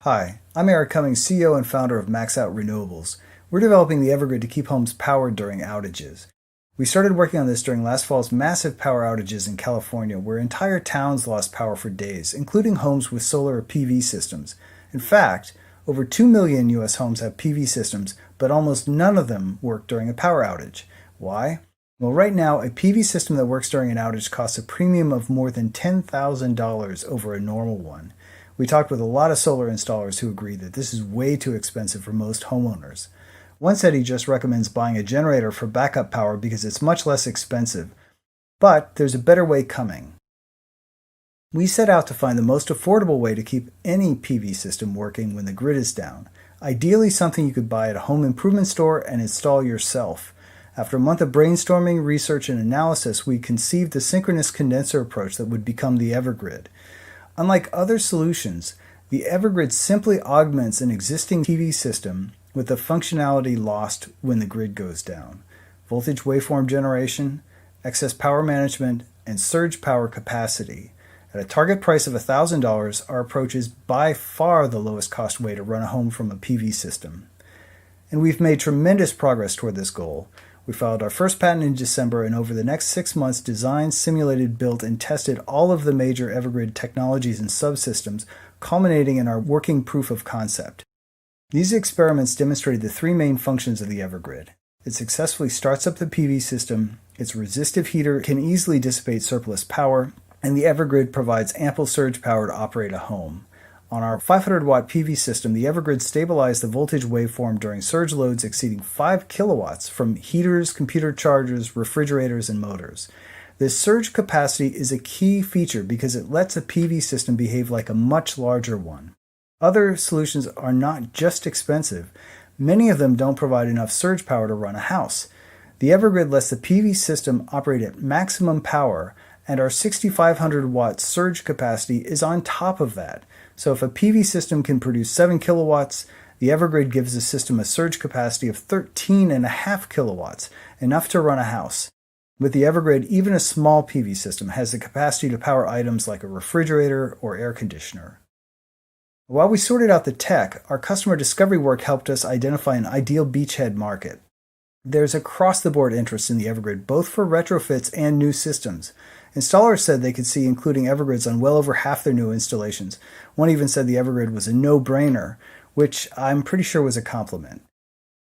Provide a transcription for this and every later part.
Hi, I'm Eric Cummings, CEO and founder of Maxout Renewables. We're developing the EverGrid to keep homes powered during outages. We started working on this during last fall's massive power outages in California, where entire towns lost power for days, including homes with solar or PV systems. In fact, over 2 million U.S. homes have PV systems, but almost none of them work during a power outage. Why? Well, right now, a PV system that works during an outage costs a premium of more than $10,000 over a normal one. We talked with a lot of solar installers who agree that this is way too expensive for most homeowners. One said he just recommends buying a generator for backup power because it's much less expensive. But there's a better way coming. We set out to find the most affordable way to keep any PV system working when the grid is down. Ideally something you could buy at a home improvement store and install yourself. After a month of brainstorming, research, and analysis, we conceived the synchronous condenser approach that would become the EverGrid. Unlike other solutions, the EverGrid simply augments an existing PV system with the functionality lost when the grid goes down. Voltage waveform generation, excess power management, and surge power capacity. At a target price of $1,000, our approach is by far the lowest cost way to run a home from a PV system. And we've made tremendous progress toward this goal. We filed our first patent in December, and over the next 6 months designed, simulated, built, and tested all of the major EverGrid technologies and subsystems, culminating in our working proof of concept. These experiments demonstrated the three main functions of the EverGrid. It successfully starts up the PV system, its resistive heater can easily dissipate surplus power, and the EverGrid provides ample surge power to operate a home. On our 500-watt PV system, the EverGrid stabilized the voltage waveform during surge loads exceeding 5 kilowatts from heaters, computer chargers, refrigerators, and motors. This surge capacity is a key feature because it lets a PV system behave like a much larger one. Other solutions are not just expensive. Many of them don't provide enough surge power to run a house. The EverGrid lets the PV system operate at maximum power, and our 6,500-watt surge capacity is on top of that. So if a PV system can produce 7 kilowatts, the EverGrid gives the system a surge capacity of 13.5 kilowatts, enough to run a house. With the EverGrid, even a small PV system has the capacity to power items like a refrigerator or air conditioner. While we sorted out the tech, our customer discovery work helped us identify an ideal beachhead market. There's across-the-board interest in the EverGrid, both for retrofits and new systems. Installers said they could see including EverGrids on well over half their new installations. One even said the EverGrid was a no-brainer, which I'm pretty sure was a compliment.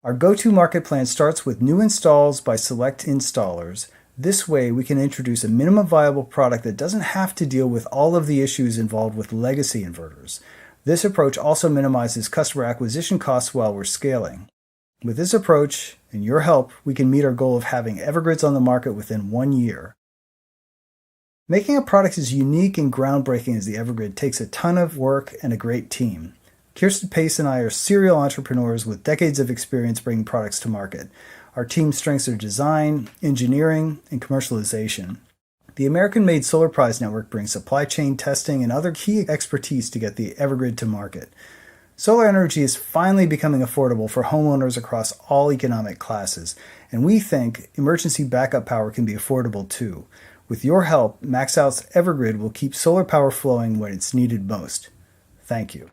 Our go-to market plan starts with new installs by select installers. This way, we can introduce a minimum viable product that doesn't have to deal with all of the issues involved with legacy inverters. This approach also minimizes customer acquisition costs while we're scaling. With this approach and your help, we can meet our goal of having EverGrids on the market within 1 year. Making a product as unique and groundbreaking as the EverGrid takes a ton of work and a great team. Kirsten Pace and I are serial entrepreneurs with decades of experience bringing products to market. Our team's strengths are design, engineering, and commercialization. The American-made Solar Prize Network brings supply chain testing and other key expertise to get the EverGrid to market. Solar energy is finally becoming affordable for homeowners across all economic classes, and we think emergency backup power can be affordable too. With your help, Maxout's EverGrid will keep solar power flowing when it's needed most. Thank you.